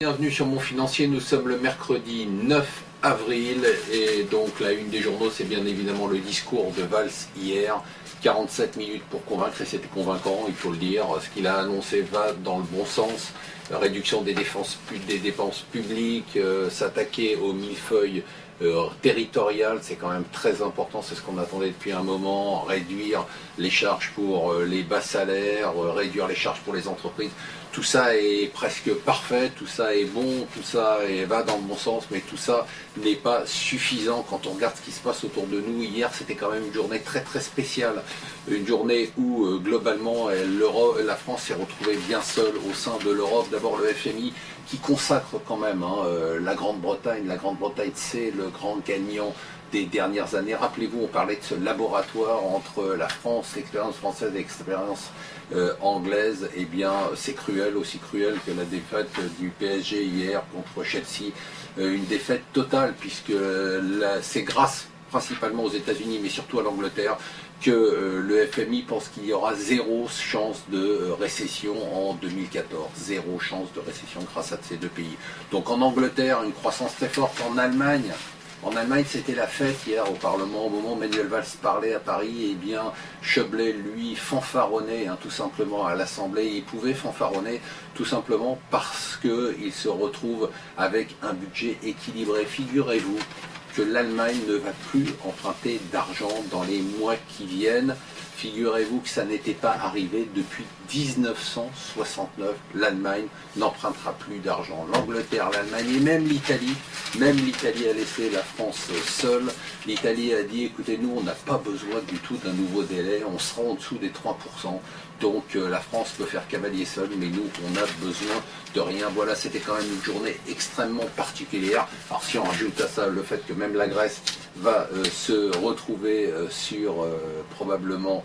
Bienvenue sur Mon Financier, nous sommes le mercredi 9 avril et donc la une des journaux c'est bien évidemment le discours de Valls hier, 47 minutes pour convaincre et c'était convaincant, il faut le dire, ce qu'il a annoncé va dans le bon sens, réduction des dépenses publiques, s'attaquer au millefeuille territorial, c'est quand même très important, c'est ce qu'on attendait depuis un moment, réduire les charges pour les bas salaires, réduire les charges pour les entreprises, tout ça est presque parfait, tout ça est bon, tout ça va dans le bon sens, mais tout ça n'est pas suffisant quand on regarde ce qui se passe autour de nous. Hier c'était quand même une journée très spéciale, une journée où globalement la France s'est retrouvée bien seule au sein de l'Europe. D'abord le FMI qui consacre quand même la Grande-Bretagne. La Grande-Bretagne c'est le grand gagnant des dernières années. Rappelez-vous, on parlait de ce laboratoire entre la France, l'expérience française et l'expérience anglaise. Eh bien, c'est cruel, aussi cruel que la défaite du PSG hier contre Chelsea. Une défaite totale, puisque c'est grâce principalement aux États-Unis, mais surtout à l'Angleterre, que le FMI pense qu'il y aura zéro chance de récession en 2014. Zéro chance de récession grâce à ces deux pays. Donc en Angleterre, une croissance très forte. En Allemagne, c'était la fête hier au Parlement. Au moment où Manuel Valls parlait à Paris, eh bien, Schäuble, lui, fanfaronnait tout simplement à l'Assemblée. Il pouvait fanfaronner tout simplement parce qu'il se retrouve avec un budget équilibré. Figurez-vous que l'Allemagne ne va plus emprunter d'argent dans les mois qui viennent. Figurez-vous que ça n'était pas arrivé depuis 1969. L'Allemagne n'empruntera plus d'argent. L'Angleterre, l'Allemagne et même l'Italie a laissé la France seule. L'Italie a dit, écoutez, nous, on n'a pas besoin du tout d'un nouveau délai, on sera en dessous des 3%. Donc la France peut faire cavalier seul, mais nous, on a besoin de rien. Voilà, c'était quand même une journée extrêmement particulière. Alors si on rajoute à ça le fait que même la Grèce va se retrouver sur probablement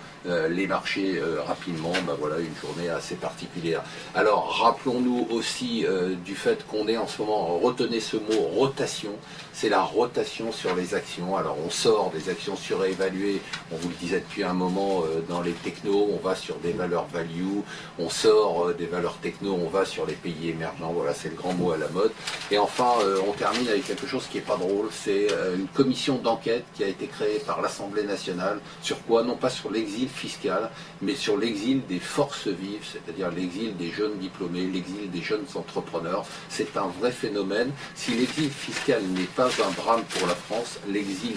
les marchés rapidement, ben voilà, une journée assez particulière. Alors rappelons-nous aussi du fait qu'on est en ce moment, retenez ce mot, rotation, c'est la rotation sur les actions. Alors on sort des actions surévaluées, on vous le disait depuis un moment dans les technos, on va sur des valeurs value, on sort des valeurs techno, on va sur les pays émergents, voilà, c'est le grand mot à la mode. Et enfin, on termine avec quelque chose qui n'est pas drôle, c'est une commission d'enquête qui a été créée par l'Assemblée nationale. Sur quoi? Non pas sur l'exil fiscal, mais sur l'exil des forces vives, c'est-à-dire l'exil des jeunes diplômés, l'exil des jeunes entrepreneurs. C'est un vrai phénomène. Si l'exil fiscal n'est pas un drame pour la France, l'exil